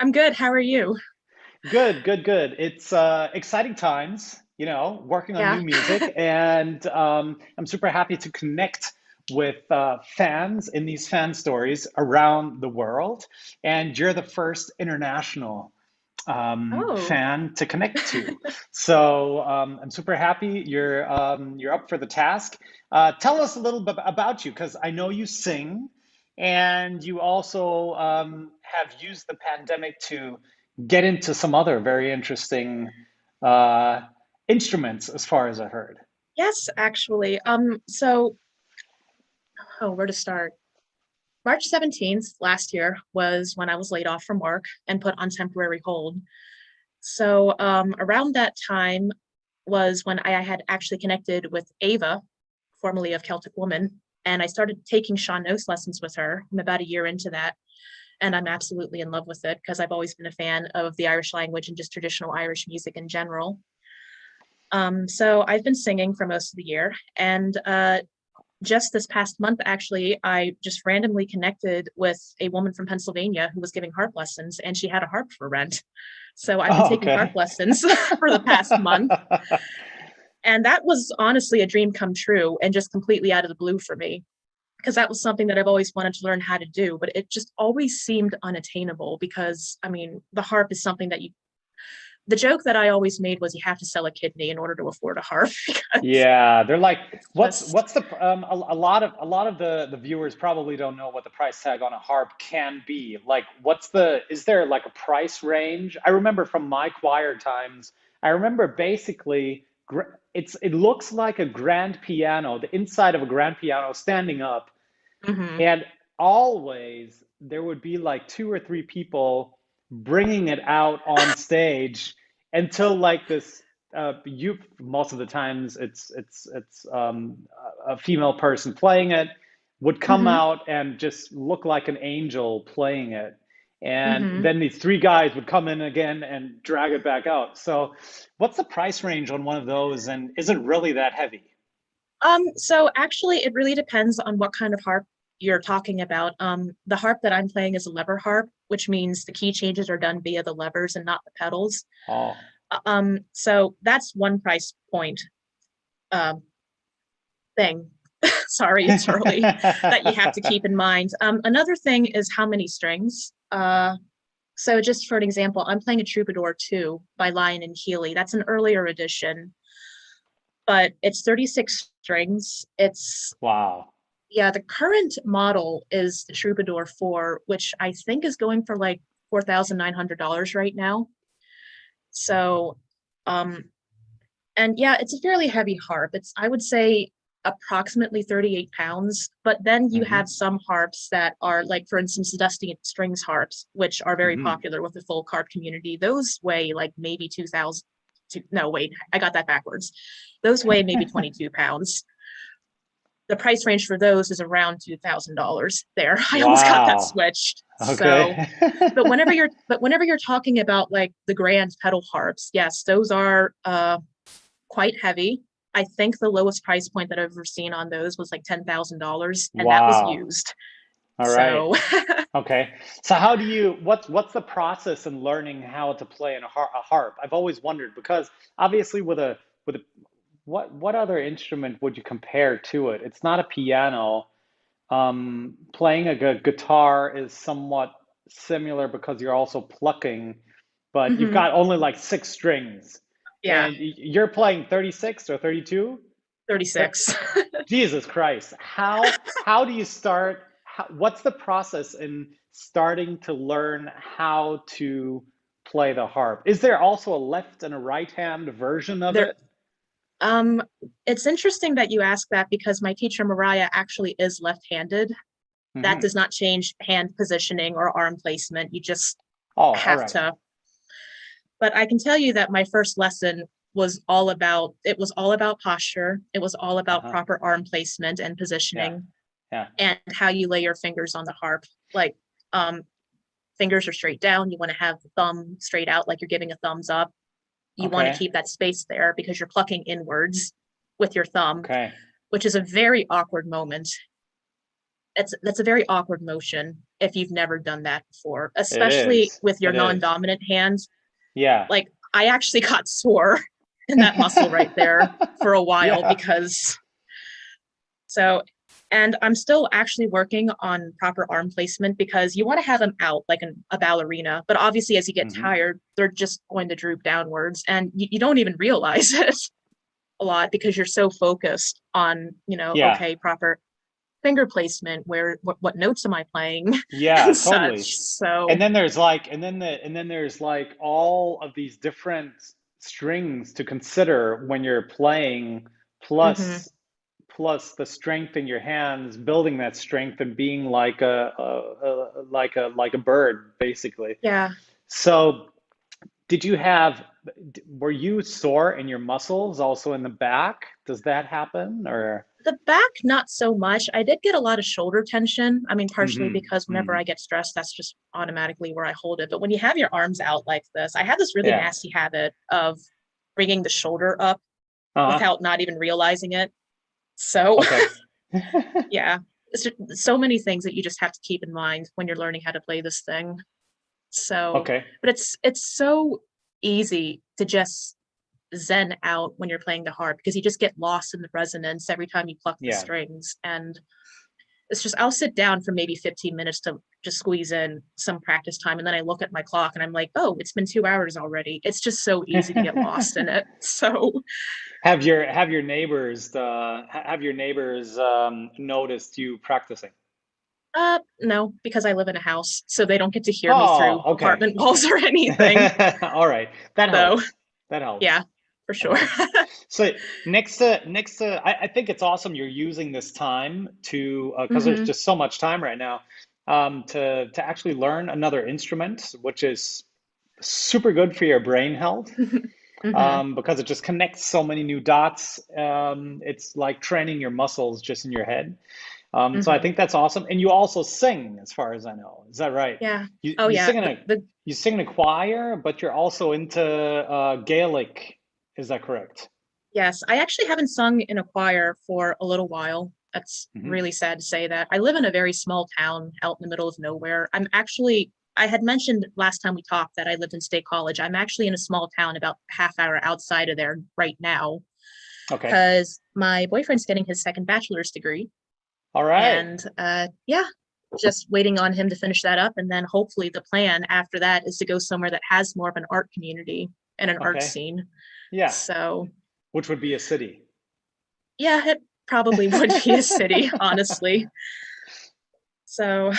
I'm good. How are you? Good, good, good. It's exciting times, working on Yeah. new music, and I'm super happy to connect with fans in these fan stories around the world. And you're the first international Oh, fan to connect to. So I'm super happy you're up for the task. Tell us a little bit about you, because I know you sing, and you also have used the pandemic to get into some other very interesting uh, instruments, as far as I heard. yes, actually. Where to start? March 17th last year was when I was laid off from work and put on temporary hold. Around that time was when I had actually connected with Ava, formerly of Celtic Woman, and I started taking Sean Notes lessons with her. I'm about a year into that, and I'm absolutely in love with it because I've always been a fan of the Irish language and just traditional Irish music in general. So I've been singing for most of the year, and just this past month, actually, I just randomly connected with a woman from Pennsylvania who was giving harp lessons, and she had a harp for rent. So I've been Oh, taking harp okay. lessons for the past month, and that was honestly a dream come true and just completely out of the blue for me because that was something that I've always wanted to learn how to do, but it just always seemed unattainable because I mean, the harp is something that you the joke that I always made was you have to sell a kidney in order to afford a harp because Yeah, they're like, it's what's just what's the a lot of the viewers probably don't know what the price tag on a harp can be. Like, is there like a price range? I remember from my choir times, I remember basically it looks like a grand piano, the inside of a grand piano standing up, mm-hmm, and always there would be like two or three people bringing it out on stage until like this you most of the times it's a female person playing it would come mm-hmm, out and just look like an angel playing it, and mm-hmm. then these three guys would come in again and drag it back out. So what's the price range on one of those, and is it really that heavy? So actually it really depends on what kind of harp you're talking about. The harp that I'm playing is a lever harp, which means the key changes are done via the levers and not the pedals. Oh. So that's one price point um, thing. Sorry, it's early that you have to keep in mind. Another thing is how many strings. So just for an example, I'm playing a Troubadour 2 by Lyon and Healy. That's an earlier edition, but it's 36 strings. It's Wow. Yeah, the current model is the Troubadour 4, which I think is going for like $4,900 right now. So, um, and yeah, it's a fairly heavy harp. I would say, approximately 38 pounds. But then you Hmm. have some harps that are like, for instance, the Dusty Strings harps, which are very Hmm. popular with the folk harp community. Those weigh like maybe 2,000. No, wait, I got that backwards. Those weigh maybe 22 pounds. The price range for those is around $2,000 there. I almost got that Wow. switched. So, Okay. but whenever you're talking about like the grand pedal harps, yes, those are quite heavy. I think the lowest price point that I've ever seen on those was like $10,000, and that was Wow. used. All right. So, Okay. So how do you what's the process in learning how to play a harp? I've always wondered, because obviously with a what other instrument would you compare to it? It's not a piano. Playing a guitar is somewhat similar because you're also plucking, but you've mhm, got only like six strings, yeah, and you're playing 36 or 32? 36. Jesus Christ. How do you start? What's the process in starting to learn how to play the harp? Is there also a left and a right hand version of there it? um it's interesting that you ask that because my teacher Mariah actually is left-handed. That Hmm. does not change hand positioning or arm placement. You just Oh, all have right. to. But I can tell you that my first lesson was all about posture. It was all about Uh-huh. proper arm placement and Yeah. positioning Yeah. and how you lay your fingers on the harp. Like um fingers are straight down. You want to have the thumb straight out like you're giving a thumbs up. You want to Okay. keep that space there because you're plucking inwards with your thumb, Okay. which is a very awkward moment. that's a very awkward motion if you've never done that before, It especially is. with your It is. non-dominant hands. Yeah. Like I actually got sore in that muscle right there for a while Yeah. because so, and I'm still actually working on proper arm placement because you want to have them out like a ballerina, but obviously as you get Hmm. tired, they're just going to droop downwards, and you don't even realize it a lot because you're so focused on, Yeah. okay, proper finger placement, where what notes am I playing Yeah, and totally. such. So, And then there's like, and then there's like all of these different strings to consider when you're playing, mhm. plus the strength in your hands, building that strength and being like like a bird, basically. Yeah, So, did you have, were you sore in your muscles also in the back? Does that happen or? the back, not so much. I did get a lot of shoulder tension. I mean, partially Hmm. because whenever Hmm. I get stressed, that's just automatically where I hold it. But when you have your arms out like this, I have this really Yeah. nasty habit of bringing the shoulder up Uh-huh. without not even realizing it. So, Okay. yeah, it's just so many things that you just have to keep in mind when you're learning how to play this thing. So, Okay. but it's so easy to just zen out when you're playing the harp because you just get lost in the resonance every time you pluck the Yeah. strings. And it's just I'll sit down for maybe 15 minutes to just squeeze in some practice time, and then I look at my clock and I'm like, oh, it's been 2 hours already. It's just so easy to get lost in it. So Have your neighbors noticed you practicing? no, because I live in a house, so they don't get to hear me through Oh, okay, apartment okay. walls or anything. All right, that So helps. That yeah, helps. for That sure. helps. So I think it's awesome you're using this time to, because there's Hmm. just so much time right now, to actually learn another instrument, which is super good for your brain health. Hmm. Because it just connects so many new dots. It's like training your muscles just in your head. So I Hmm. think that's awesome. And you also sing, as far as I know. Is that right? Yeah. You Oh you yeah. sing in a you sing in a choir, but you're also into Gaelic. Is that correct? Yes, I actually haven't sung in a choir for a little while. That's Hmm. really sad to say that. I live in a very small town out in the middle of nowhere. I had mentioned last time we talked that I lived in State College. I'm actually in a small town about a half hour outside of there right now Okay. because my boyfriend's getting his second bachelor's degree. All right. And yeah, just waiting on him to finish that up. And then hopefully the plan after that is to go somewhere that has more of an art community and an art Okay. scene. Yeah. So Which would be a city. yeah, it probably would be a city, honestly. So,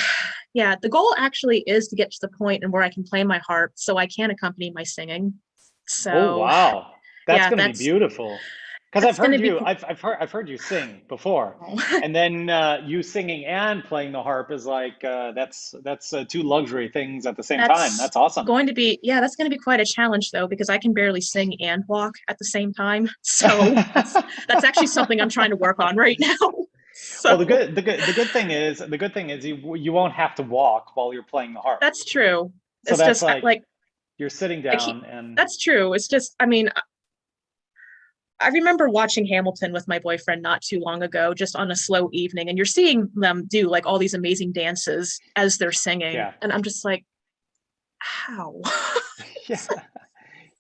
yeah, the goal actually is to get to the point and where I can play my harp so I can accompany my singing. Oh, So, wow. That's yeah, going to be beautiful. Because that's going to be I've heard you sing before. cool. And then you singing and playing the harp is like that's two luxury things at the same time. That's That's awesome. going to be yeah, that's going to be quite a challenge though because I can barely sing and walk at the same time. So, that's actually something I'm trying to work on right now. Well, So, the good thing is you won't have to walk while you're playing the harp. that's true. So It's that's just like like you're sitting I keep down and that's true. It's just I mean, I remember watching Hamilton with my boyfriend not too long ago, just on a slow evening, and you're seeing them do like all these amazing dances as they're singing. yeah. And I'm just like, how? Yeah.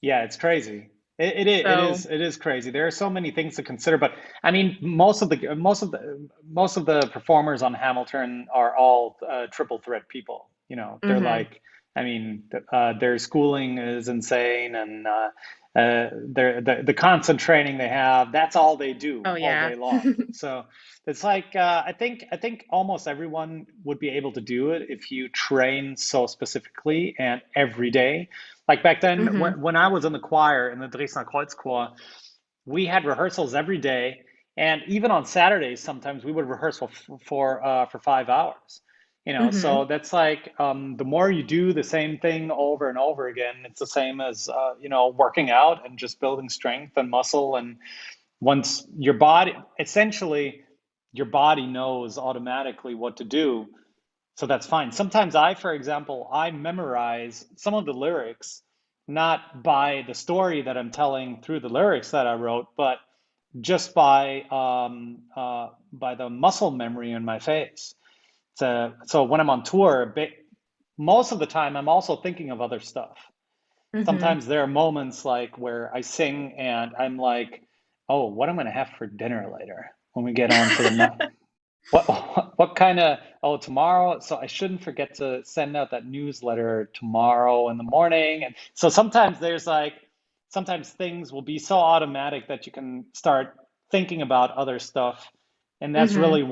Yeah, it's crazy. So, It is crazy. There are so many things to consider, but I mean, most of the performers on Hamilton are all triple threat people. You know, they're hmm. like, I mean, their schooling is insane, and the constant training they have. That's all they do Oh, all yeah. day long. So it's like I think almost everyone would be able to do it if you train so specifically and every day. Like back then, Hmm. when I was in the choir in the Dresdner Kreuzchor, we had rehearsals every day, and even on Saturdays, sometimes we would rehearse for 5 hours. You know, Hmm. so that's like the more you do the same thing over and over again, it's the same as working out and just building strength and muscle. And once your body, essentially, your body knows automatically what to do, so that's fine. Sometimes for example, I memorize some of the lyrics, not by the story that I'm telling through the lyrics that I wrote, but just by the muscle memory in my face. So when I'm on tour, most of the time I'm also thinking of other stuff. Mm-hmm. Sometimes there are moments like where I sing and I'm like, oh, what am I gonna have for dinner later when we get on to the night? What kind of, oh, tomorrow, so I shouldn't forget to send out that newsletter tomorrow in the morning. And so sometimes there's like, sometimes things will be so automatic that you can start thinking about other stuff. And that's Mm-hmm. really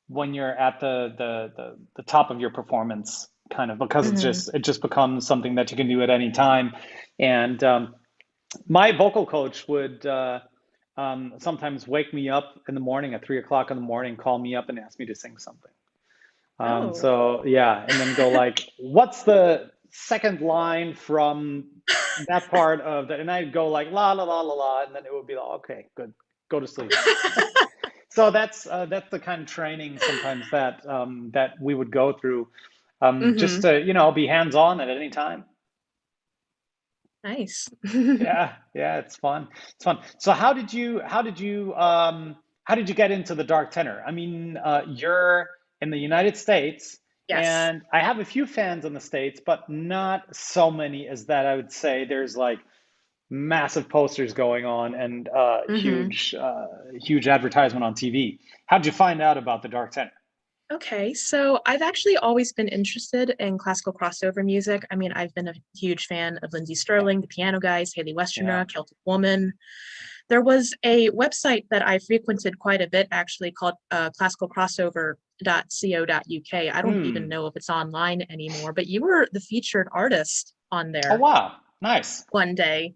when you're at the top of your performance, kind of, because Mm-hmm. it just becomes something that you can do at any time. And my vocal coach would sometimes wake me up in the morning at 3 o'clock in the morning, call me up and ask me to sing something. Oh. So yeah, and then go like, what's the second line from that part of that? And I'd go like la la la la la, and then it would be like, okay, good, go to sleep. So that's the kind of training sometimes that that we would go through, just Mm-hmm. to be hands on at any time. Nice. Yeah, yeah, it's fun. It's fun. So how did you get into the dark tenor? I mean, you're in the United States, Yes. and I have a few fans in the States, but not so many as that I would say there's like massive posters going on and Mm-hmm. huge advertisement on TV. How did you find out about the dark tenor? Okay, so I've actually always been interested in classical crossover music. I mean, I've been a huge fan of Lindsey Yeah, Sterling, the Piano Guys, Haley yeah. Westerner, Celtic Woman. There was a website that I frequented quite a bit actually called classicalcrossover.co.uk. I don't even Hmm. know if it's online anymore, but you were the featured artist on Oh there wow, nice. one day.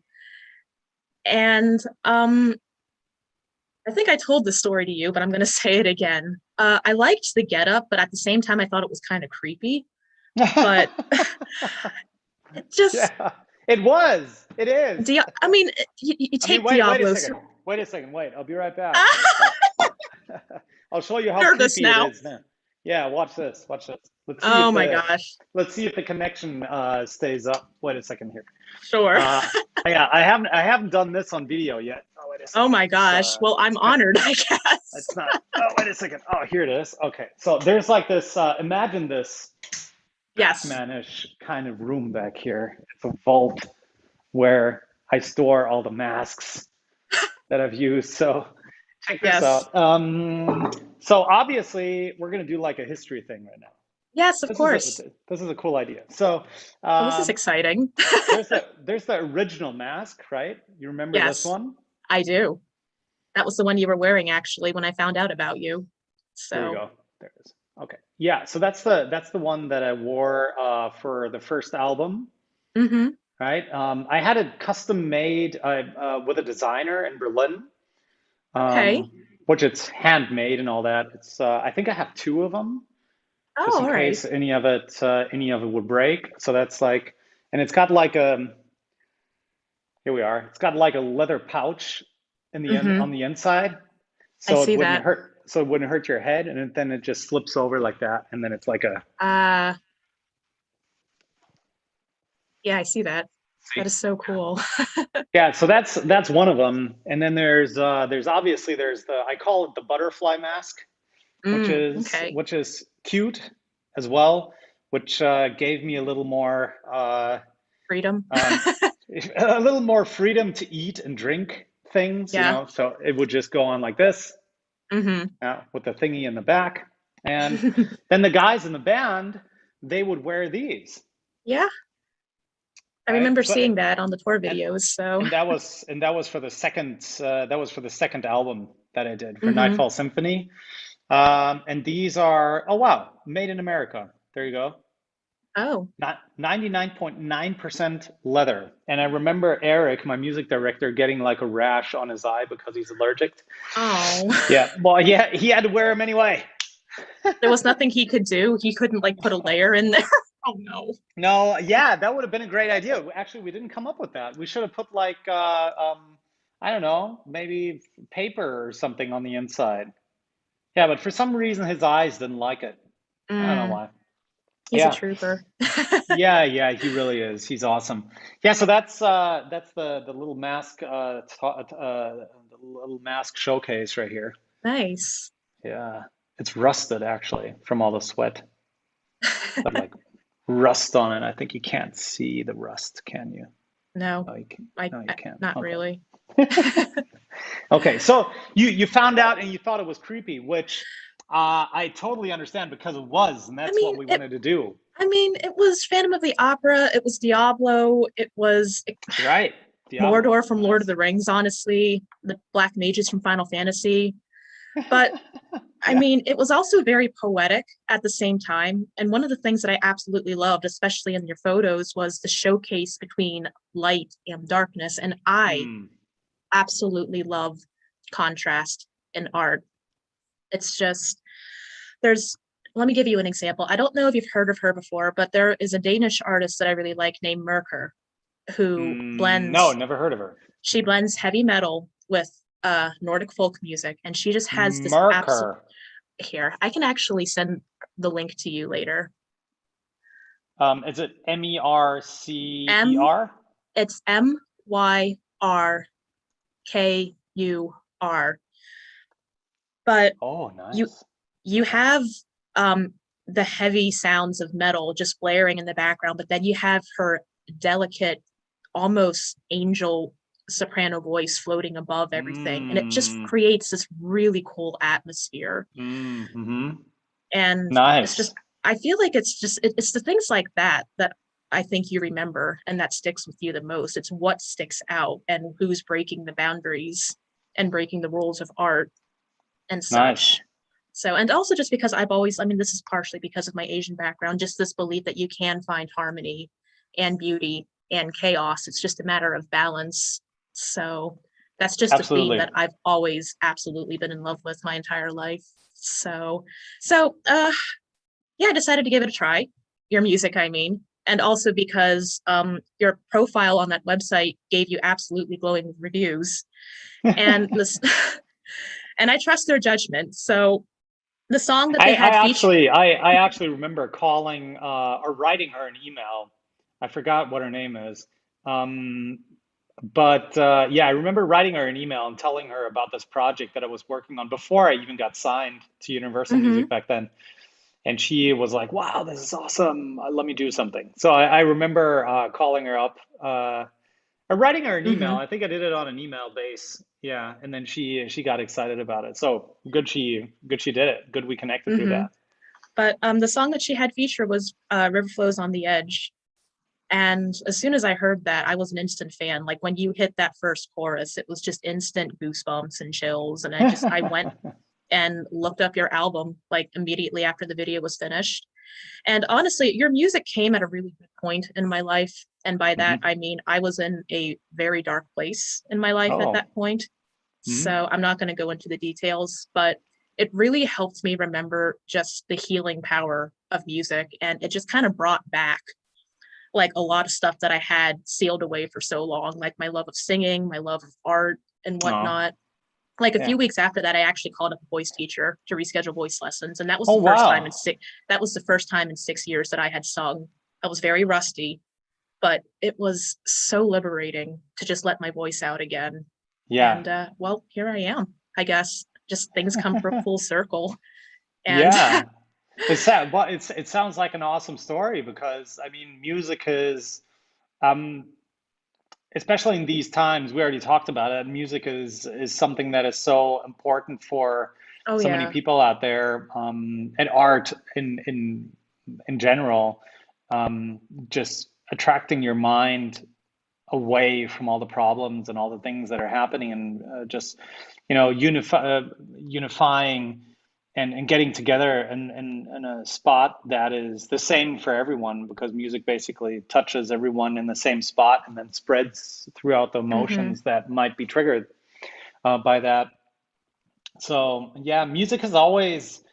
And I think I told this story to you, but I'm going to say it again. I liked the getup, but at the same time, I thought it was kind of creepy. But it just, Yeah, it was. It is. I mean, you I mean, take wait a Diablo's. second. Wait a second. Wait. I'll be right back. I'll show you how Nervous creepy it now. is now. Yeah, watch this. Watch this. Oh my gosh. Let's see if the connection stays up. Wait a second here. Sure. Uh, yeah, I haven't done this on video yet. Oh, wait a Oh second. my gosh. Well, I'm It's kind honored, I guess. it's not. Oh, wait a second. Oh, here it is. Okay, so there's like this. Imagine this Yes. Batman-ish kind of room back here. It's a vault where I store all the masks that I've used. So check this Yes. out. So obviously we're gonna do like a history thing right now. Yes, of course. This is a cool idea. So Well, this is um, exciting. there's the original mask, right? You remember this Yes, one? I do. That was the one you were wearing actually when I found out about you. Here we So, go. There it is. Okay. Yeah. So that's the one that I wore for the first album, hmm. right? I had it custom made with a designer in Berlin, Okay. which it's handmade and all that. It's I think I have two of them, just Oh, in all right. case any of it would break. So that's like, and it's got like a here we are. It's got like a leather pouch in the end on Hmm. the inside, I so it see wouldn't that. hurt. So it wouldn't hurt your head, and then it just slips over like that, and then it's like a Uh, yeah, I see that. That see. is so cool. Yeah, so that's one of them, and then there's obviously there's the I call it the butterfly mask, Okay. which is cute as well, which gave me a little more Freedom. um, a little more freedom to eat and drink things, you Yeah. know. So it would just go on like this, Hmm. with the thingy in the back, and then the guys in the band they would wear these, Yeah, I right? remember So seeing that on the tour and videos. So, that was for the second album that I did for hmm. Nightfall Symphony. And these are, oh wow, made in America. There you go. Oh, Not 99.9% leather. And I remember Eric, my music director, getting like a rash on his eye because he's allergic. oh. Yeah, well, yeah, he had to wear them anyway. There was nothing he could do. He couldn't like put a layer in there. Oh no. No, yeah, that would have been a great idea. Actually, we didn't come up with that. We should have put like, I don't know, maybe paper or something on the inside. Yeah, but for some reason his eyes didn't like it. I don't know Mm, why. he's a Yeah. trooper. Yeah, yeah, he really is. He's awesome. Yeah, so that's the little mask the little mask showcase right here. Nice. Yeah. It's rusted actually from all the sweat. Got like rust on it. I think you can't see the rust, can you? No, No, you can. I, No, you I can't. not Okay. really. Okay. So you found out and you thought it was creepy, which I totally understand because it was, and I that's what mean, we it wanted to do. it was Phantom of the Opera, it was Diablo, it was Right. Diablo. Mordor from Lord of Nice. the Rings, honestly, the Black Mages from Final Fantasy. But I Yeah. mean, it was also very poetic at the same time. And one of the things that I absolutely loved, especially in your photos, was the showcase between light and darkness. And I Mm. absolutely love contrast in art. It's just, there's, let me give you an example. I don't know if you've heard of her before, but there is a Danish artist that I really like named Merker who No, blends, never heard of her. she blends heavy metal with Nordic folk music. And she just has this absolute, Merker. here, I can actually send the link to you later. Is it M, Mercer? it's Myrkur. But Oh, you nice. you Okay. have um the heavy sounds of metal just blaring in the background, but then you have her delicate, almost angel soprano voice floating above everything. And it just Mm. creates this really cool atmosphere. Mm-hmm. And it's just, Nice. I feel like it's just it's the things like that that I think you remember and that sticks with you the most. It's what sticks out and who's breaking the boundaries and breaking the rules of art and Nice. such. So, and also just because I've always, I mean, this is partially because of my Asian background, just this belief that you can find harmony and beauty and chaos. It's just a matter of balance. So that's just a theme Absolutely. that I've always absolutely been in love with my entire life. So, yeah, I decided to give it a try. Your music, I mean, and also because your profile on that website gave you absolutely glowing reviews, and this, and I trust their judgment. So the song that they had featured. I actually remember calling or writing her an email. I forgot what her name is. Um, but yeah, I remember writing her an email and telling her about this project that I was working on before I even got signed to Universal Music Mm-hmm, back then. And she was like, "Wow, this is awesome. Let me do something." So I remember calling her up, or writing her an email. mm-hmm, I think I did it on an email base. Yeah, and then she got excited about it. So good she did it. Good we connected through mm-hmm. that. But the song that she had featured was "River Flows on the Edge." And as soon as I heard that, I was an instant fan. Like when you hit that first chorus, it was just instant goosebumps and chills. And I went and looked up your album like immediately after the video was finished. And honestly, your music came at a really good point in my life. And by that, Hmm. I mean, I was in a very dark place in my life at Oh. that point. Hmm. So I'm not going to go into the details, but it really helped me remember just the healing power of music. And it just kind of brought back like a lot of stuff that I had sealed away for so long, like my love of singing, my love of art and Oh. whatnot. Like a Yeah. few weeks after that, I actually called up a voice teacher to reschedule voice lessons. And that was Oh the first time in wow. six, that was the first time in 6 years that I had sung. I was very rusty, but it was so liberating to just let my voice out again. Yeah. And well, here I am, I guess. Just things come for full circle. And Yeah. It's sad, but it sounds like an awesome story because I mean music is um especially in these times, we already talked about it, music is something that is so important for oh so many yeah. people out there, and art in general, just attracting your mind away from all the problems and all the things that are happening, and just unifying and getting together in a spot that is the same for everyone, because music basically touches everyone in the same spot and then spreads throughout the Mm-hmm. emotions that might be triggered by that. So yeah, music has always,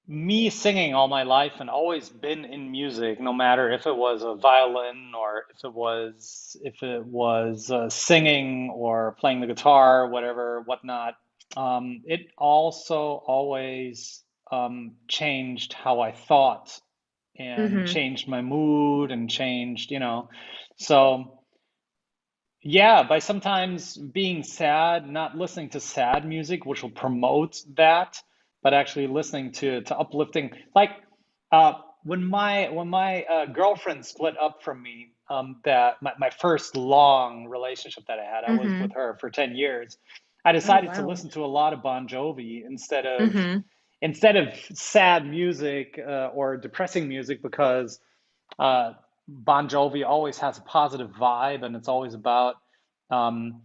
me singing all my life and always been in music, no matter if it was a violin or if it was singing or playing the guitar, whatever, whatnot. It also always changed how I thought and Mm-hmm. changed my mood and changed. So Yeah, by sometimes being sad, not listening to sad music, which will promote that, but actually listening to uplifting. Like when my girlfriend split up from me, that my first long relationship that I was with Mm-hmm. her for 10 years. I Oh, decided to wow. listen to a lot of Bon Jovi Mm-hmm. instead of sad music or depressing music because uh, Bon Jovi always has a positive vibe, and it's always about um,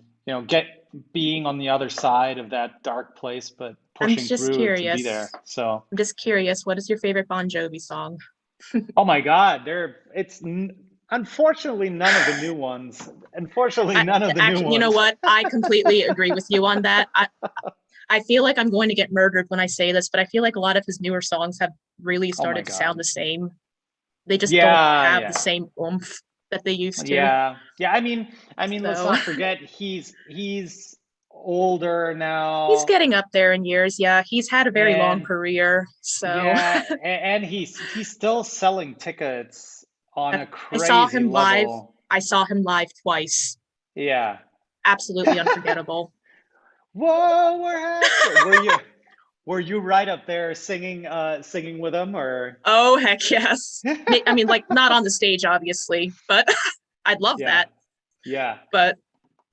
get being on the other side of that dark place, but I'm pushing just through to be there. curious. So, I'm just curious. What is your favorite Bon Jovi song? oh my God, unfortunately none of the new ones. Unfortunately, I none of the new actually, you know ones. what? I completely agree with you on that. I feel like I'm going to get murdered when I say this, but I feel like a lot of his newer songs have really Oh my started to sound God. the same. They just don't Yeah, have the yeah. same oomph that they used to. Yeah. I mean, let's So not forget he's older he's now, getting up there in years. Yeah, he's had a very long and career. So yeah, and he's still selling tickets on a I saw crazy him live. level. I saw him live twice. Yeah. Absolutely unforgettable. Whoa, were you right up there singing with him or Oh, heck yes. I mean, like, not on the stage, obviously, but I'd love yeah. that. Yeah. But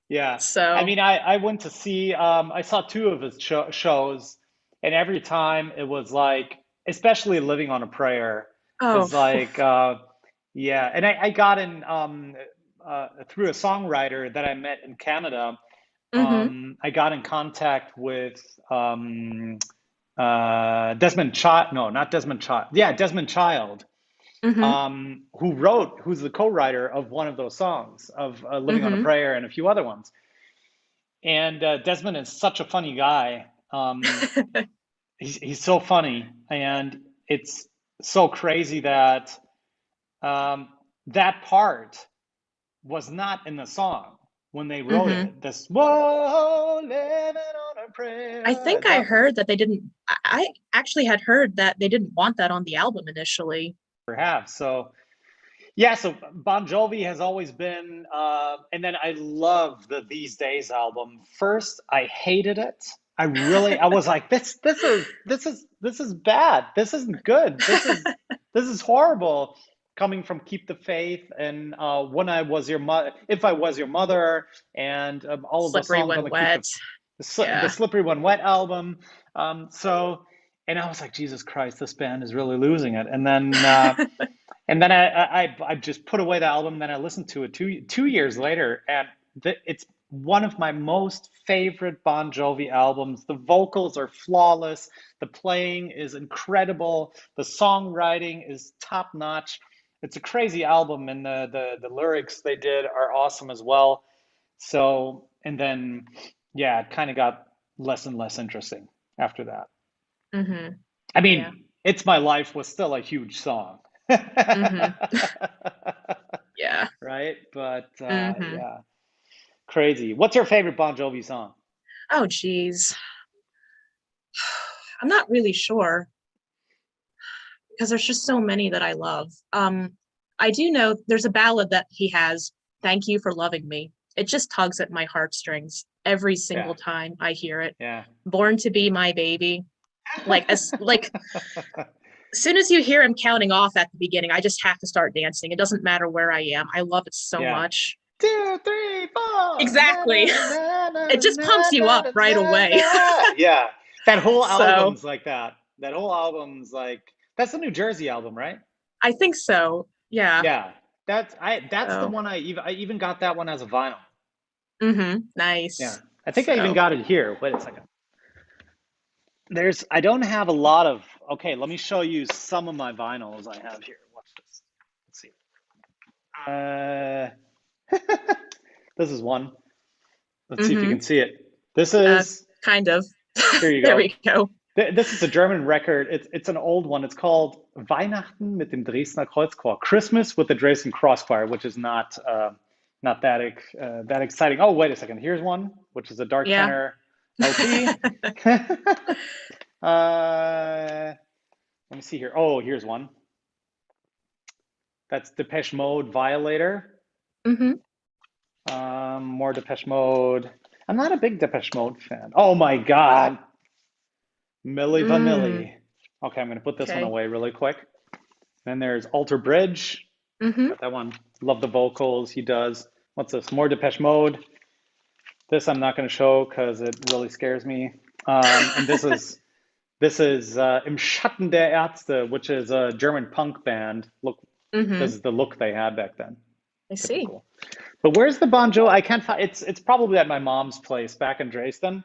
Yeah. I so, mean, I went to see I saw two of his shows, and every time it was like, especially Living on a Prayer oh, is like yeah, and I got in through a songwriter that I met in Canada. mm-hmm, I got in contact with Desmond Child. No, not Desmond Child. Yeah, Desmond Child, mm-hmm, who's the co-writer of one of those songs of Living on a mm-hmm. Prayer and a few other ones. And Desmond is such a funny guy. He's so funny, and it's so crazy that um, that part was not in the song when they wrote Mm-hmm. it. This "Whoa, living on a I prayer." think I heard that they didn't, I actually had heard that they didn't want that on the album initially. Perhaps so. Yeah, so Bon Jovi has always been, and then I love the These Days album. First, I hated it. I was like, this is bad. This isn't good. This is horrible. Coming from Keep the Faith and When I Was Your Mother, If I Was Your Mother, and all of those Slippery songs on when the Keep wet. the Yeah. Slippery When Wet album. And I was like, Jesus Christ, this band is really losing it. And then I just put away the album. Then I listened to it two years later, and it's one of my most favorite Bon Jovi albums. The vocals are flawless. The playing is incredible. The songwriting is top notch. It's a crazy album, and the lyrics they did are awesome as well. So, and then, yeah, it kind of got less and less interesting after that. Mm-hmm. I Yeah. mean, It's My Life was still a huge song. Mm-hmm. Yeah. Right? But Mm-hmm. yeah, crazy. What's your favorite Bon Jovi song? Oh, geez. I'm not really sure because there's just so many that I love. I do know there's a ballad that he has, Thank You for Loving Me. It just tugs at my heartstrings every Yeah, single time I hear it. yeah. Born to Be My Baby. As soon as you hear him counting off at the beginning, I just have to start dancing. It doesn't matter where I am. I love it so Yeah. much. 2, 3, 4. Na, Exactly. na, na, na, It just na, pumps you na, up na, right na, away. na. Yeah. That whole So album's like that. That whole album's like that's the New Jersey album, right? I think so. Yeah. Yeah. That's the So one I even got that one as a vinyl. Yeah. nice. I think I even So got it here. Wait a second. I don't have a lot of, okay, let me show you some of my vinyls I have here. Watch this. Let's see. Uh, this is one. Let's see if you mm-hmm. can see it. This is, Kind of. here you There go. we go. This is a German record. It's an old one. It's called Weihnachten mit dem Dresdner Kreuzchor, Christmas with the Dresden Crossfire, which is not that exciting. Oh, wait a second. Here's one, which is a Dark Yeah. Tenor LP. Let me see here. Oh, here's one. That's Depeche Mode Violator. hmm More Depeche Mode. I'm not a big Depeche Mode fan. Oh my God, Milli Mm, Vanilli. Okay, I'm gonna put this one okay. away really quick. Then there's Alter Bridge. Mm-hmm. Got that one. Love the vocals he does. What's this? More Depeche Mode. This I'm not going to show because it really scares me. And this is Im Schatten der Ärzte, which is a German punk band. Look, this Mm-hmm. is the look they had back then. I see. Typical. But where's the Bon Jovi? I can't find. It's probably at my mom's place back in Dresden.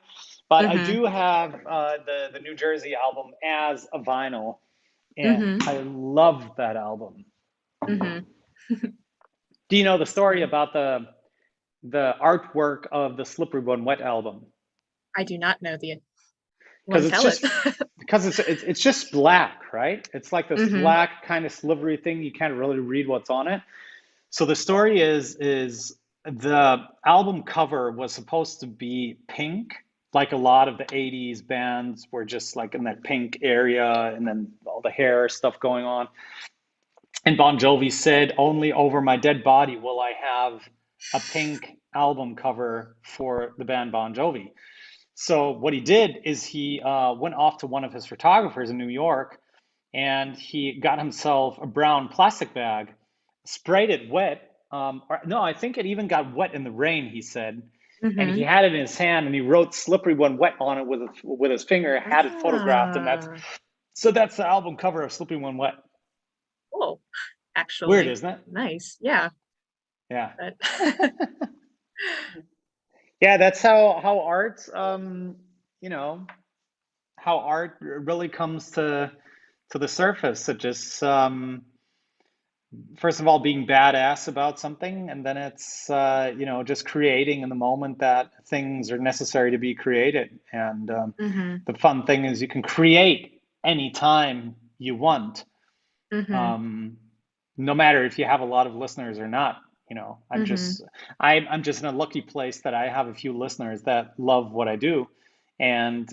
But I Mm-hmm. do have the New Jersey album as a vinyl, and Mm-hmm. I love that album. Mm-hmm. Do you know the story See, about the artwork of the Slippery When Wet album? I do not know the Because one. it's Tell it. just because it's just black, right? It's like this Mm-hmm. black kind of slivery thing. You can't really read what's on it. So the story is the album cover was supposed to be pink, like a lot of the 80s bands were just like in that pink area and then all the hair stuff going on. And Bon Jovi said, "Only over my dead body will I have a pink album cover for the band Bon Jovi." So what he did is he went off to one of his photographers in New York, and he got himself a brown plastic bag, sprayed it wet. Or, no, I think it even got wet in the rain, he said. And he Mm-hmm. had it in his hand, and he wrote "Slippery When Wet" on it with his finger, had it photographed, and Ah, that's the album cover of "Slippery When Wet." cool. Weird, Actually, isn't it? nice. Yeah. Yeah. But Yeah, that's how art, you know, how art really comes to the surface. It just first of all being badass about something, and then it's just creating in the moment that things are necessary to be created. And mm-hmm. the fun thing is you can create anytime you want, Mm-hmm. um, no matter if you have a lot of listeners or not. I'm Mm-hmm. just I'm just in a lucky place that I have a few listeners that love what I do, and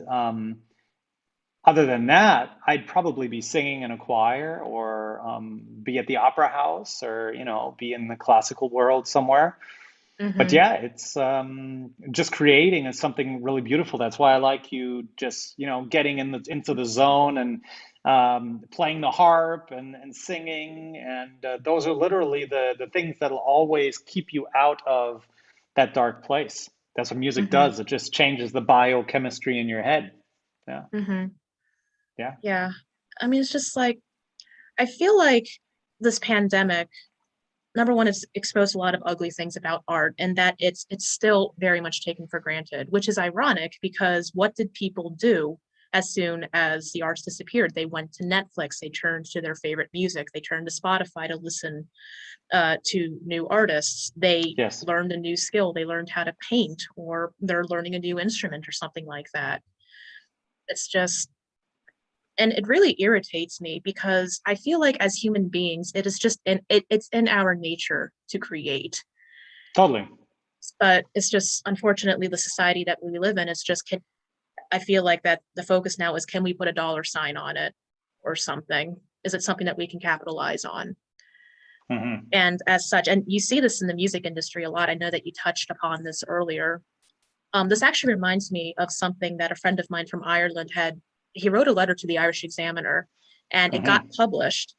other than that, I'd probably be singing in a choir or be at the opera house or, be in the classical world somewhere. But Mm-hmm. yeah, it's just creating is something really beautiful. That's why I like you just, getting into the zone and playing the harp and singing. And those are literally the things that'll always keep you out of that dark place. That's what music Mm-hmm. does. It just changes the biochemistry in your head. Yeah. Mm-hmm. Yeah. Yeah. I mean, it's just like I feel like this pandemic, number one, it's exposed a lot of ugly things about art, and that it's still very much taken for granted, which is ironic because what did people do as soon as the arts disappeared? They went to Netflix, they turned to their favorite music, they turned to Spotify to listen to new artists. They Yes. learned a new skill, they learned how to paint, or they're learning a new instrument or something like that. It's just and it really irritates me because I feel like as human beings, it is just it's in our nature to create. Totally. But it's just unfortunately the society that we live in is just I feel like that the focus now is can we put a dollar sign on it or something? Is it something that we can capitalize on? Hmm. And as such, and you see this in the music industry a lot. I know that you touched upon this earlier. This actually reminds me of something that a friend of mine from Ireland had. He wrote a letter to the Irish Examiner and it got Hmm. published.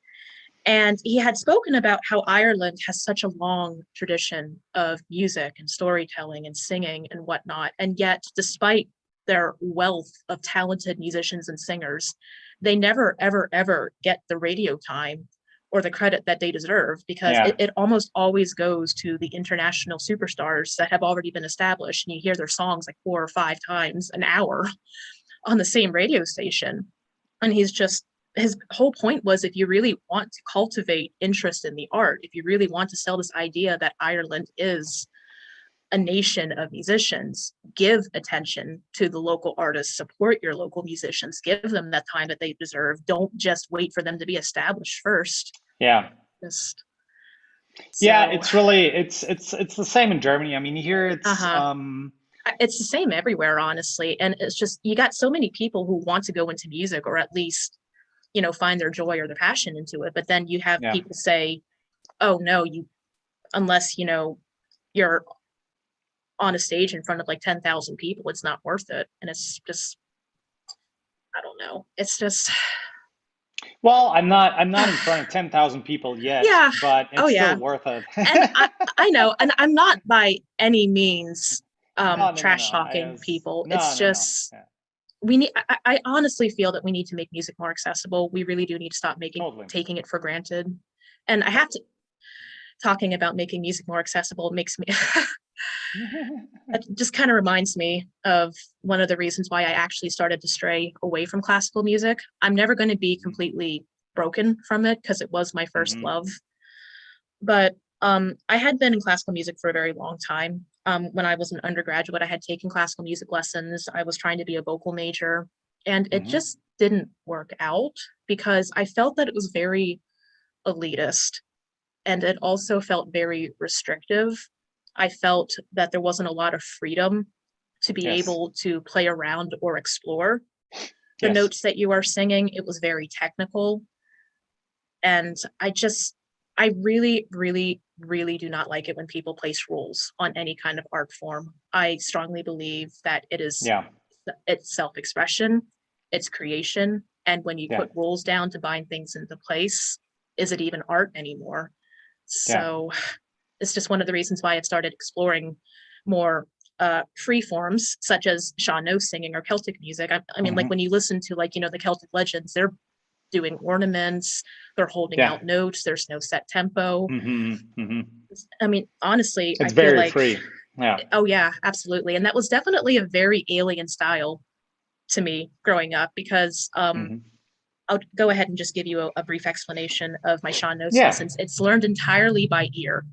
And he had spoken about how Ireland has such a long tradition of music and storytelling and singing and whatnot. And yet, despite their wealth of talented musicians and singers, they never, ever, ever get the radio time or the credit that they deserve because Yeah. it almost always goes to the international superstars that have already been established. And you hear their songs like 4 or 5 times an hour on the same radio station. And his whole point was if you really want to cultivate interest in the art, if you really want to sell this idea that Ireland is a nation of musicians, give attention to the local artists, support your local musicians, give them that time that they deserve. Don't just wait for them to be established first. Yeah. Just Yeah, so, it's really it's the same in Germany. I mean, here it's uh-huh. It's the same everywhere, honestly. And it's just you got so many people who want to go into music or at least, find their joy or their passion into it. But then you have yeah. people say, oh no, you unless, you're on a stage in front of like 10,000 people, it's not worth it. And it's just, I don't know. It's just, Well, I'm not in front of 10,000 people yet, yeah. but Oh it's yeah. still worth it. And I know, and I'm not by any means No, no, no, trash no. talking people. It's No, no, no. just Yeah, we need I honestly feel that we need to make music more accessible. We really do need to stop making totally. taking it for granted. And I have to talking about making music more accessible makes me it just kind of reminds me of one of the reasons why I actually started to stray away from classical music. I'm never going to be completely broken from it because it was my first Hmm. love. But I had been in classical music for a very long time. When I was an undergraduate, I had taken classical music lessons. I was trying to be a vocal major, and it Hmm. just didn't work out because I felt that it was very elitist and it also felt very restrictive. I felt that there wasn't a lot of freedom to be Yes. able to play around or explore the Yes. notes that you are singing. It was very technical. And I really, really, really do not like it when people place rules on any kind of art form. I strongly believe that Yeah. it's self-expression, it's creation, and when you Yeah. put rules down to bind things into place, is it even art anymore? Yeah. So it's just one of the reasons why I've started exploring more free forms such as Sean singing or Celtic music. I mean, like Hmm. when you listen to like, the Celtic legends, they're doing ornaments, they're holding Yeah. out notes, there's no set tempo. Hmm. Hmm. I mean, honestly, I It's feel very like, free. Yeah. oh yeah, absolutely. And that was definitely a very alien style to me growing up because Hmm. I'll go ahead and just give you a brief explanation of my Sean Yeah. lessons. It's learned entirely by ear.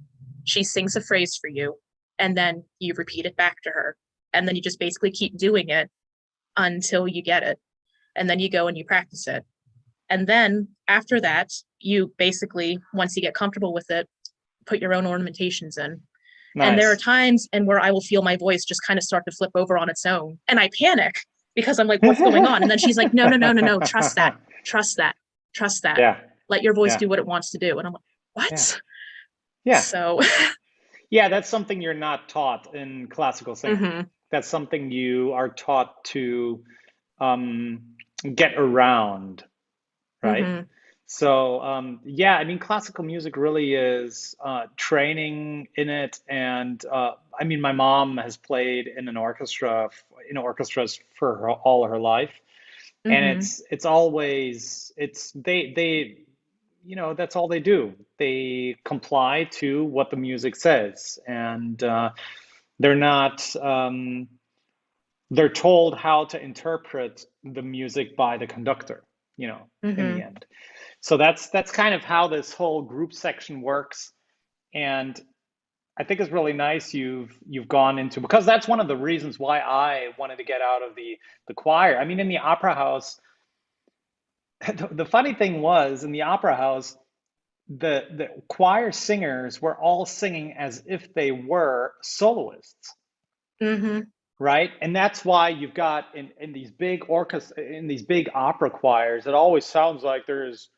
She sings a phrase for you, and then you repeat it back to her. And then you just basically keep doing it until you get it. And then you go and you practice it. And then after that, you basically, once you get comfortable with it, put your own ornamentations in. And there are Nice. times and where I will feel my voice just kind of start to flip over on its own. And I panic because I'm like, what's going on? And then she's like, no, no, no, no, no, trust that, trust that, trust that. Yeah. Let your voice Yeah. do what it wants to do. And I'm like, Yeah. what? Yeah. So, Yeah, that's something you're not taught in classical singing. mm-hmm, That's something you are taught to um, get around, right? mm-hmm, So yeah, I mean, classical music really is training in it, and I mean, my mom has played in an orchestra, in orchestras for all her life, and mm-hmm, it's always they that's all they do. They comply to what the music says, and they're not they're told how to interpret the music by the conductor, in the mm-hmm, end. So that's kind of how this whole group section works, and I think it's really nice you've gone into, because that's one of the reasons why I wanted to get out of the choir. I mean, in the opera house, the funny thing was in the opera house, the choir singers were all singing as if they were soloists, mm-hmm, right? And that's why you've got in these big orchestra, in these big opera choirs, it always sounds like there's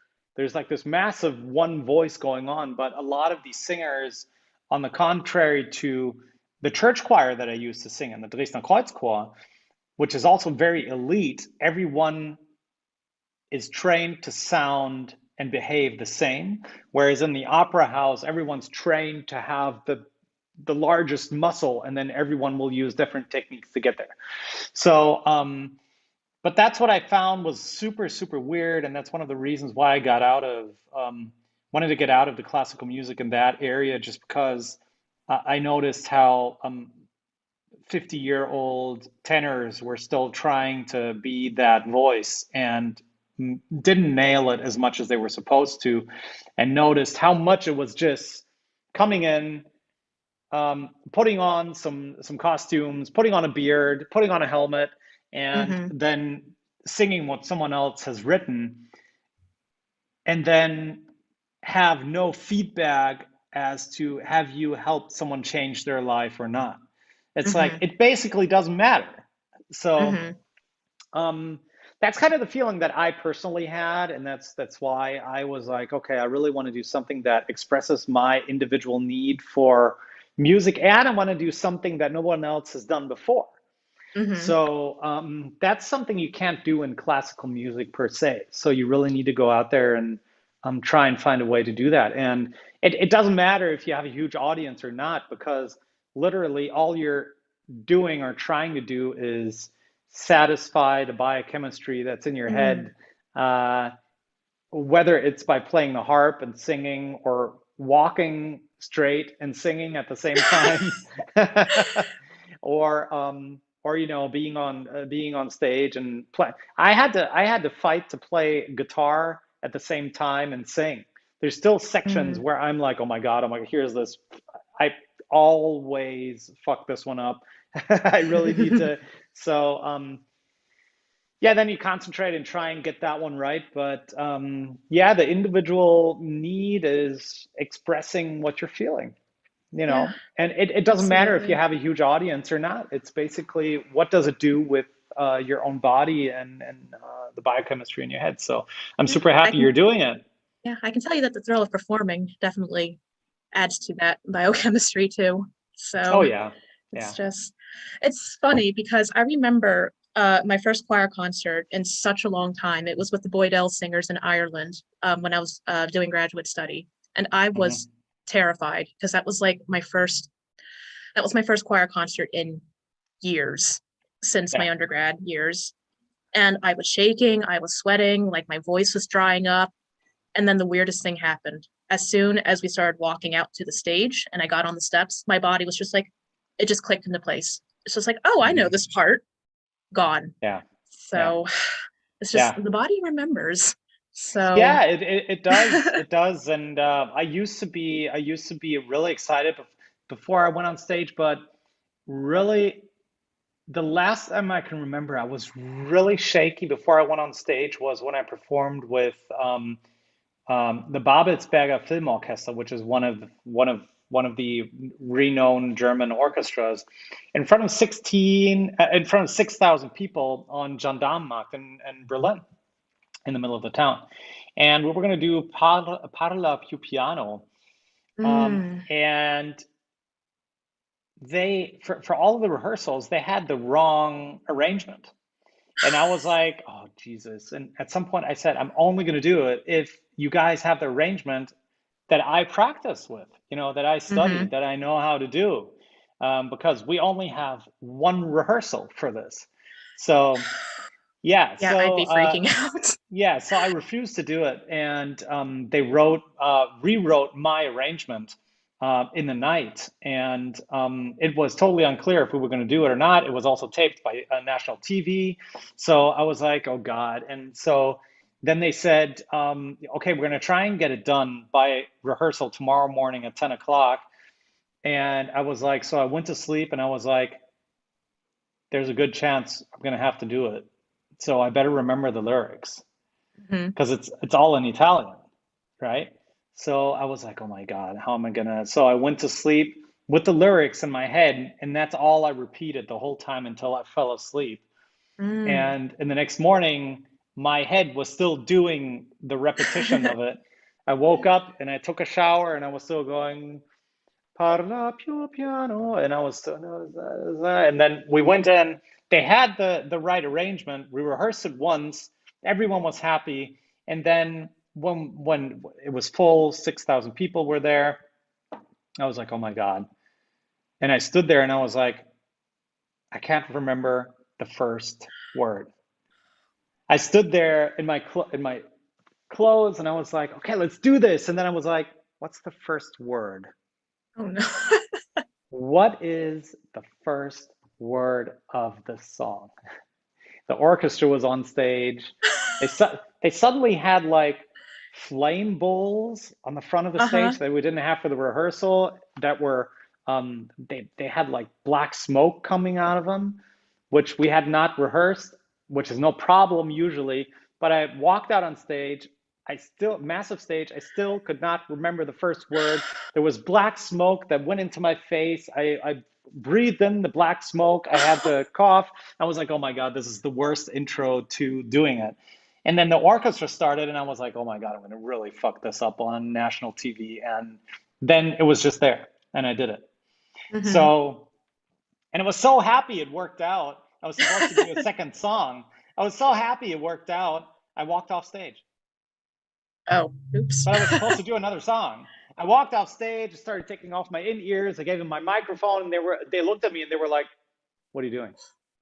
like this massive one voice going on. But a lot of these singers, on the contrary to the church choir that I used to sing in, the Dresdner Kreuzchor, which is also very elite, everyone is trained to sound and behave the same. Whereas in the opera house, everyone's trained to have the largest muscle, and then everyone will use different techniques to get there. So, but that's what I found was super, super weird, and that's one of the reasons why I got out of wanted to get out of the classical music in that area, just because I noticed how 50-year-old tenors were still trying to be that voice and didn't nail it as much as they were supposed to, and noticed how much it was just coming in, putting on some costumes, putting on a beard, putting on a helmet, and mm-hmm, then singing what someone else has written, and then have no feedback as to have you helped someone change their life or not. It's like mm-hmm, it basically doesn't matter. So mm-hmm, um, that's kind of the feeling that I personally had, and that's why I was like, okay, I really want to do something that expresses my individual need for music, and I want to do something that no one else has done before. Hmm. So that's something you can't do in classical music per se. So you really need to go out there and try and find a way to do that. And it doesn't matter if you have a huge audience or not, because literally all you're doing or trying to do is satisfy the biochemistry that's in your Mm. head, uh, whether it's by playing the harp and singing or walking straight and singing at the same time, or being on stage and play. I had to fight to play guitar at the same time and sing. There's still sections Mm. where I'm like, oh my God, here's this. I always fuck this one up. I really need to. So yeah, then you concentrate and try and get that one right. But yeah, the individual need is expressing what you're feeling, Yeah, and it doesn't matter if you absolutely. have a huge audience or not. It's basically what does it do with your own body and the biochemistry in your head. So I'm Yeah, super I happy can. you're doing it. Yeah, I can tell you that the thrill of performing definitely adds to that biochemistry too. Oh So yeah, it's yeah. just, it's funny because I remember my first choir concert in such a long time. It was with the Boydell Singers in Ireland when I was doing graduate study, and I was Hmm. terrified because that was my first choir concert in years since Yeah. my undergrad years. And I was shaking, I was sweating, like my voice was drying up. And then the weirdest thing happened. As soon as we started walking out to the stage and I got on the steps, my body was just like, it just clicked into place. It's just like, oh, I know Hmm. this part. Gone. Yeah. Yeah. So it's just Yeah. the body remembers. So, Yeah, it does. It does. And I used to be really excited before I went on stage, but really the last time I can remember I was really shaky before I went on stage was when I performed with the Babelsberger Film Orchestra, which is one of the renowned German orchestras, in front of 6,000 people on Gendarmenmarkt in Berlin, in the middle of the town. And we were going to do Parla più piano. mm, And for all of the rehearsals, they had the wrong arrangement. And I was like, oh, Jesus. And at some point I said, I'm only going to do it if you guys have the arrangement that I practice with, that I hmm, studied, that I know how to do. Because we only have one rehearsal for this. So, yeah. yeah, I'd be freaking out. Yeah, so I refused to do it, and they rewrote my arrangement in the night, and it was totally unclear if we were going to do it or not. It was also taped by national TV, so I was like, "Oh God!" And so then they said, "Okay, we're going to try and get it done by rehearsal tomorrow morning at 10 o'clock." And I was like, so I went to sleep, and I was like, "There's a good chance I'm going to have to do it, so I better remember the lyrics." Hmm. Because it's all in Italian, right? So I was like, oh my God, how am I gonna? So I went to sleep with the lyrics in my head, and that's all I repeated the whole time until I fell asleep. Mm. And in the next morning, my head was still doing the repetition of it. I woke up and I took a shower, and I was still going, Parla più piano, and I was still, and then we went in. They had the right arrangement. We rehearsed it once. Everyone was happy. And then when it was full, 6,000 people were there. I was like, oh my God. And I stood there and I was like, I can't remember the first word. I stood there in my clothes and I was like, okay, let's do this. And then I was like, what's the first word? Oh no. What is the first word of the song? The orchestra was on stage. They suddenly had like flame bowls on the front of the Uh-huh. stage that we didn't have for the rehearsal that were they had like black smoke coming out of them, which we had not rehearsed, which is no problem usually. But I walked out on stage. Massive stage. I still could not remember the first word. There was black smoke that went into my face. I breathed in the black smoke. I had to cough. I was like, oh my God, this is the worst intro to doing it. And then the orchestra started, and I was like, oh my God, I'm going to really fuck this up on national TV. And then it was just there, and I did it. Mm-hmm. So, and it was so happy it worked out. I was supposed to do a second song. I was so happy it worked out. I walked off stage, Oh, oops. but I was supposed to do another song. I walked off stage, started taking off my in-ears. I gave them my microphone, and they looked at me and they were like, "What are you doing?"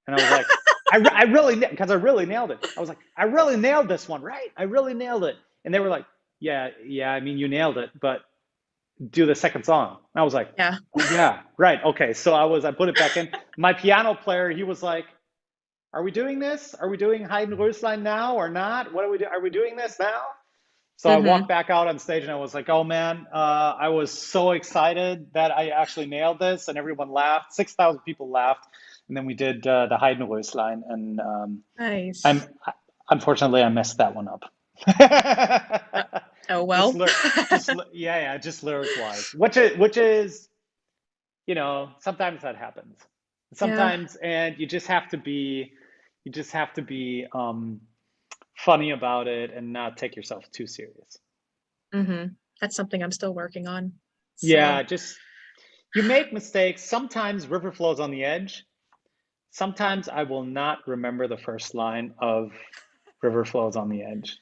And I was like, I really, because I really nailed it. I was like, I really nailed this one, right? I really nailed it. And they were like, yeah, I mean, you nailed it, but do the second song. And I was like, Yeah. oh yeah, right, okay. So I put it back in. My piano player, he was like, are we doing this? Are we doing Haydn Röslein now or not? What are we doing? Are we doing this now? So I Mm-hmm. walked back out on stage and I was like, oh man, I was so excited that I actually nailed this, and everyone laughed. 6,000 people laughed. And then we did the Haydn Röslein, and I'm Nice. unfortunately I messed that one up. Uh, oh Just well. lyric, yeah, just lyric wise, which is, sometimes that happens. Yeah. Sometimes, and you just have to be funny about it and not take yourself too serious. Mm-hmm. That's something I'm still working on. Yeah, So, just you make mistakes. Sometimes river flows on the edge. Sometimes I will not remember the first line of River Flows on the Edge.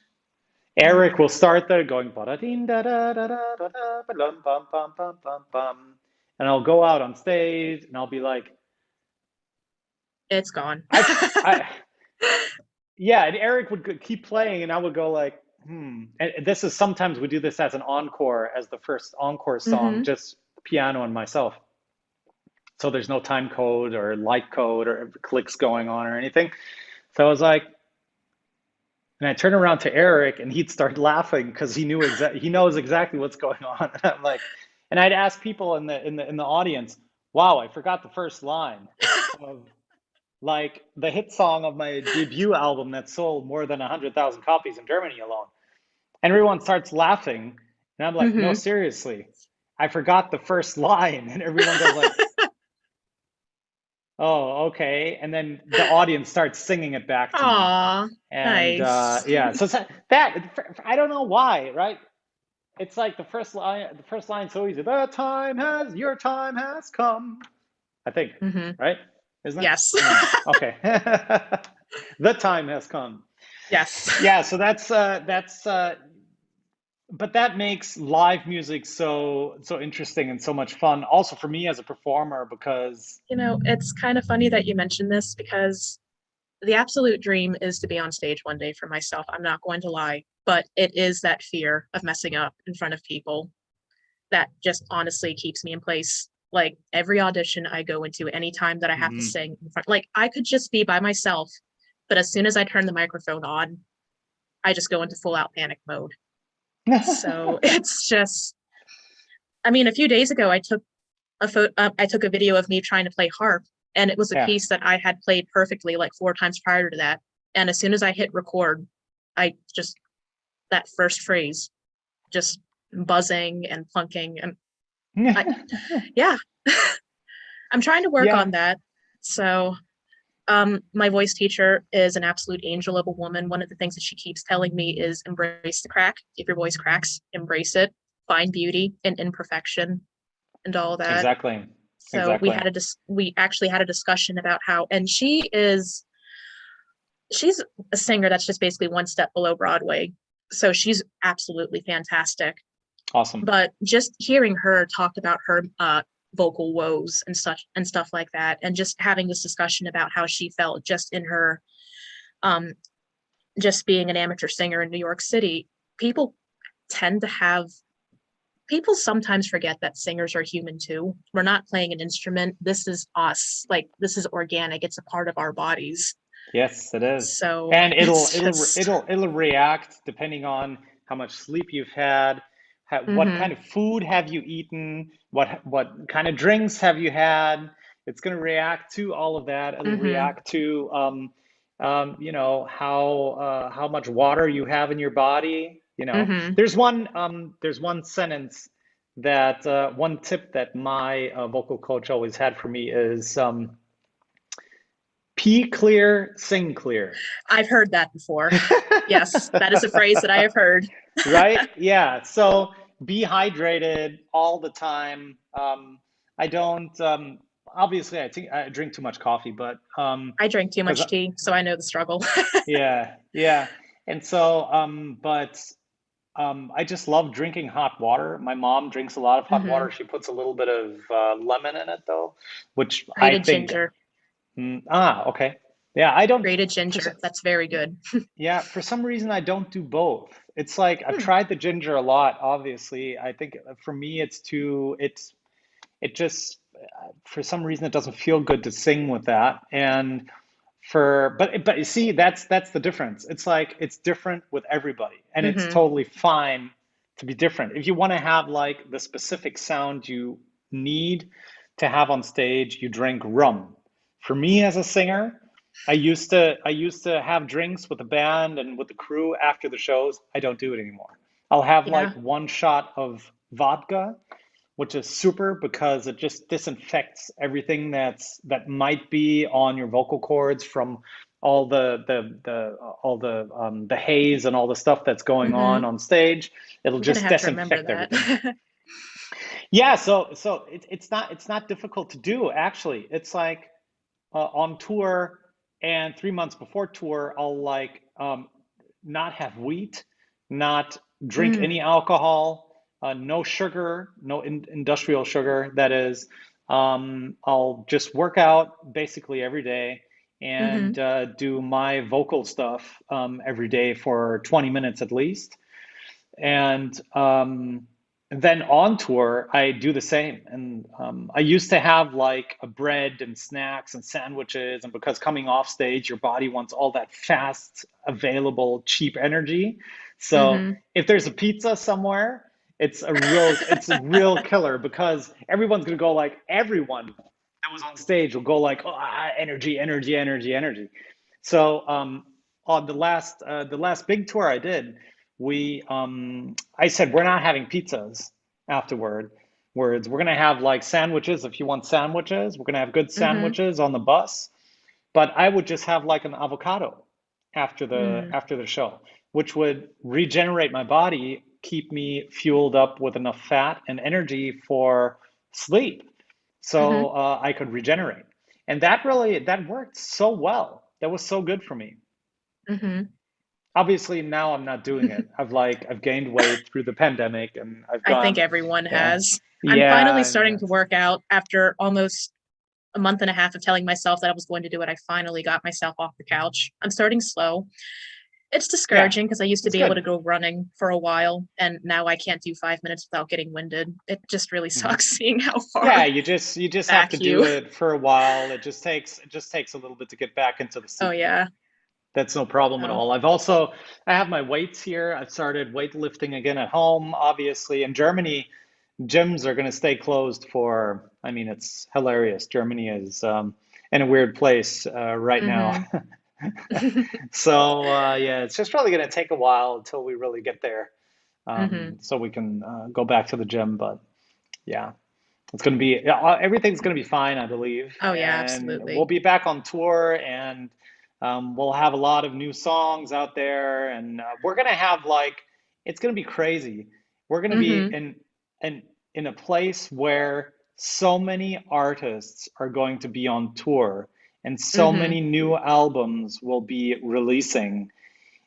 Eric will start there going ba-da-ding, da-da-da-da-da-da, ba-dum, bum, bum, bum, bum, bum. And I'll go out on stage and I'll be like, it's gone. I, I, yeah. And Eric would keep playing and I would go like, And this is sometimes we do this as an encore, as the first encore song, Mm-hmm. just piano and myself. So there's no time code or light code or clicks going on or anything. So I was like, and I turn around to Eric, and he'd start laughing because he knows exactly what's going on. And I'm like, and I'd ask people in the audience, "Wow, I forgot the first line of like the hit song of my debut album that sold more than 100,000 copies in Germany alone." And everyone starts laughing, and I'm like, "No, Mm-hmm. seriously, I forgot the first line." And everyone goes like, "Oh, okay." And then the audience starts singing it back to me. Aw, And nice. yeah, so I don't know why, right? It's like the first line so easy. Your time has come. I think, Mm-hmm. right? Isn't it? Yes. Okay. The time has come. Yes. Yeah, so but that makes live music so interesting and so much fun. Also for me as a performer, because It's kind of funny that you mentioned this because the absolute dream is to be on stage one day for myself. I'm not going to lie, but it is that fear of messing up in front of people that just honestly keeps me in place. Like every audition I go into, anytime that I have to Mhm. sing in front, like I could just be by myself, but as soon as I turn the microphone on, I just go into full out panic mode. So it's just, I mean, a few days ago, I took a video of me trying to play harp, and it was a Yeah, piece that I had played perfectly like 4 times prior to that. And as soon as I hit record, I just that first phrase just buzzing and plunking, and I yeah, I'm trying to work yeah, on that. So my voice teacher is an absolute angel of a woman. One of the things that she keeps telling me is embrace the crack. If your voice cracks, embrace it. Find beauty in imperfection and all that. exactly, So exactly. we actually had a discussion about how, and she's a singer that's just basically one step below Broadway. So she's absolutely fantastic. Awesome. But just hearing her talk about her vocal woes and such and stuff like that, and just having this discussion about how she felt just in her um, just being an amateur singer in New York City, people tend to have people sometimes forget that singers are human too. We're not playing an instrument. This is us. Like this is organic. It's a part of our bodies. Yes, it is. So And it'll it's it'll just it'll it'll react depending on how much sleep you've had, what mm-hmm, kind of food have you eaten, what kind of drinks have you had. It's going to react to all of that. It'll mm-hmm, react to how much water you have in your body. mm-hmm. There's one sentence that one tip that my vocal coach always had for me is pee clear, sing clear. I've heard that before. Yes, that is a phrase that I have heard. Right? Yeah. So be hydrated all the time. I don't. Obviously, I think I drink too much coffee, but I drink too because much tea, so I know the struggle. yeah, yeah, and so but I just love drinking hot water. My mom drinks a lot of hot water. Hmm. She puts a little bit of lemon in it though, which I Grated think. ginger. Okay, yeah, I don't. Grated For, ginger. That's very good. yeah, for some reason I don't do both. It's like I've Hmm. tried the ginger a lot, obviously. I think for me it's too it just for some reason it doesn't feel good to sing with that. And but you see that's the difference. It's like it's different with everybody and it's Hmm. totally fine to be different. If you want to have like the specific sound you need to have on stage, you drink rum. For me as a singer, I used to have drinks with the band and with the crew after the shows. I don't do it anymore. I'll have like Yeah. one shot of vodka, which is super because it just disinfects everything that might be on your vocal cords from all the haze and all the stuff that's going Hmm. on stage. It'll I'm gonna just have to remember disinfect that. everything. Yeah, so it's not difficult to do actually. It's like on tour and 3 months before tour, I'll like not have wheat, not drink any Mm. alcohol, no sugar, no industrial sugar, that is. I'll just work out basically every day and Hmm. do my vocal stuff every day for 20 minutes at least. And then on tour, I do the same. And I used to have like a bread and snacks and sandwiches. And because coming off stage, your body wants all that fast, available, cheap energy. So Hmm. if there's a pizza somewhere, it's a real killer because everyone's gonna go like everyone that was on stage will go like, oh, energy, energy, energy, energy. So on the last big tour I did, I said we're not having pizzas afterward. Words. We're gonna have like sandwiches if you want sandwiches. We're gonna have good Hmm. sandwiches on the bus, but I would just have like an avocado after the Mm. after the show, which would regenerate my body, keep me fueled up with enough fat and energy for sleep, so Hmm. I could regenerate. And that worked so well. That was so good for me. Hmm. Obviously, now I'm not doing it. I've gained weight through the pandemic, and I've I think gone, everyone yeah, has. I'm finally yeah, starting to work out after almost a month and a half of telling myself that I was going to do it. I finally got myself off the couch. I'm starting slow. It's yeah. discouraging because I used to It's be able good. to go running for a while, and now I can't do 5 minutes without getting winded. It just really Mhm. sucks seeing how Yeah, far you just have back to do you. it for a while. It just takes a little bit to get back into the Oh, scene. yeah. That's no problem at Oh. all. I have my weights here. I've started weightlifting again at home. Obviously, in Germany, gyms are going to stay closed for, I mean, it's hilarious. Germany is in a weird place right now. Hmm. So yeah, it's just probably going to take a while until we really get there, Hmm. so we can go back to the gym. But yeah, it's going to be everything's going to be fine, I believe, Oh, yeah, and we'll absolutely. be back on tour, and we'll have a lot of new songs out there, and we're going to have like it's going to be crazy. We're going to be Hmm. in in a place where so many artists are going to be on tour, and so Hmm. many new albums will be releasing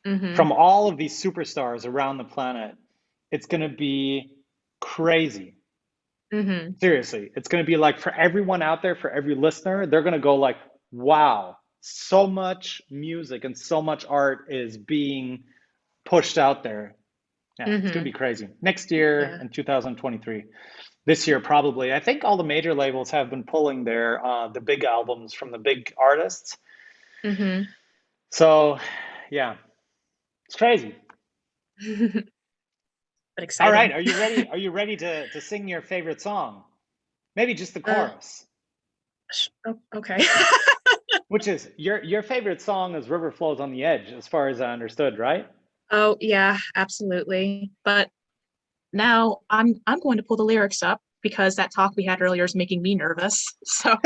Hmm. from all of these superstars around the planet. It's going to be crazy. Hmm. Seriously, it's going to be like for everyone out there, for every listener, they're going to go like, wow, so much music and so much art is being pushed out there. Yeah, it's going to Hmm. be crazy. Next year Yeah. in 2023. This year probably. I think all the major labels have been pulling the big albums from the big artists. Hmm. So, yeah, it's crazy. But All right, exciting. are you ready? Are you ready to sing your favorite song? Maybe just the uh, chorus. oh, okay. Which is your favorite song is River Flows on the Edge, as far as I understood, right? Oh, yeah, absolutely. But now I'm going to pull the lyrics up because that talk we had earlier is making me nervous. So,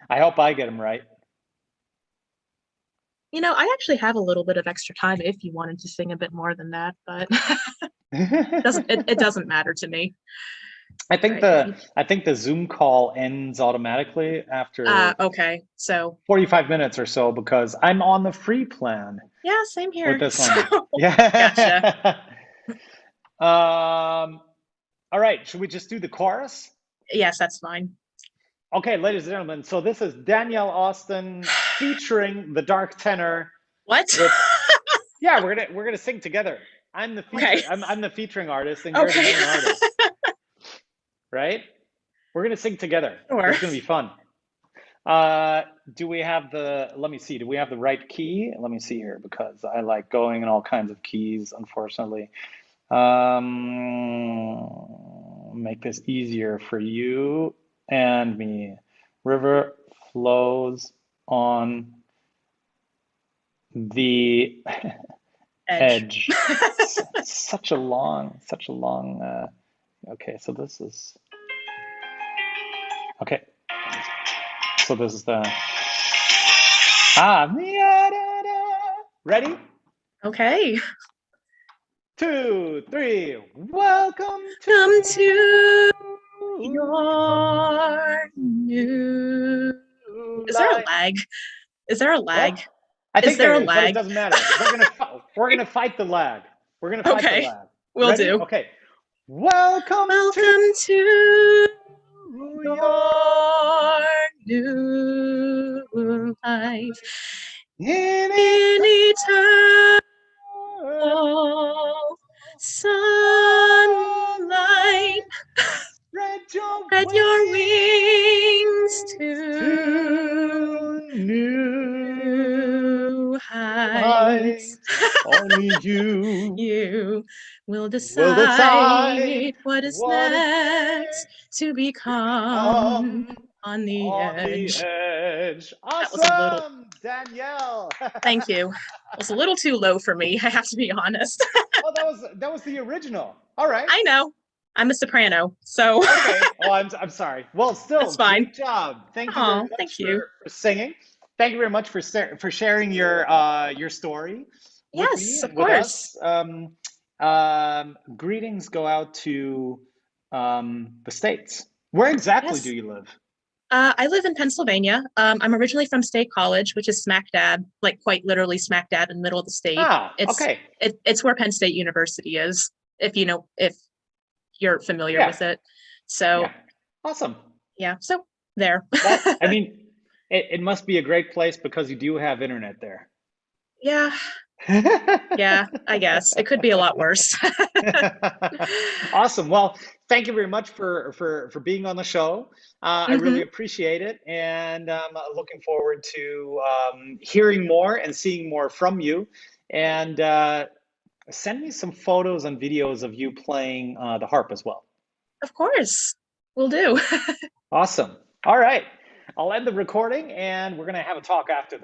I hope I get them right. I actually have a little bit of extra time if you wanted to sing a bit more than that, but it doesn't matter to me. Alrighty. I think the Zoom call ends automatically after Okay. So 45 minutes or so because I'm on the free plan yeah, same with here. this So one. gotcha. Yeah. All right, should we just do the chorus? Yes, that's fine. Okay, ladies and gentlemen, so this is Danielle Austin featuring the Dark Tenor What? with yeah, we're gonna sing together. Okay. I'm the featuring artist and you're the Okay. main artist, right? We're gonna sing together. Sure. This is gonna be fun. Do we have let me see, do we have the right key? Let me see here because I like going in all kinds of keys, unfortunately. Make this easier for you and me. River flows on the Edge. edge. Such a long, okay, so this is, okay, so this is the, ready? Okay. Two, three, welcome Come to to your new. Is there a life. lag? Is there a lag? What? I Is think there there a is, but it lag? doesn't matter. We're gonna fight the lag. We're gonna fight the Okay. lag. Will Ready? do. Okay. Welcome to Welcome to your your new life in anytime. eternal sunlight. Spread your Spread your wings wings to to new new heights. heights. Only you You will will decide decide what is what is next next to to become become on the on the edge. edge. That was a little, Awesome, Danielle. thank you. It was a little too low for me, I have to be honest. Oh, that was the original. All right. I know. I'm a soprano, so Okay. Oh, I'm sorry. Well, that's still, fine. great job. Thank you very Oh, much thank you. for singing. Thank you very much for sharing your story with me Yes, and of with course. us. Greetings go out to the States. Where exactly do Yes. you live? I live in Pennsylvania. I'm originally from State College, which is smack dab, like quite literally smack dab in the middle of the state. Ah, okay. It's where Penn State University is, if you're familiar Yeah, with it. yeah. So Awesome. yeah, so there. Well, I mean, it must be a great place because you do have internet there. Yeah, yeah, I guess. It could be a lot worse. Awesome. Well, thank you very much for being on the show. I really Hmm. appreciate it, and I'm looking forward to hearing more and seeing more from you. And send me some photos and videos of you playing the harp as well. Of course, will do. Awesome. All right. I'll end the recording, and we're going to have a talk after this.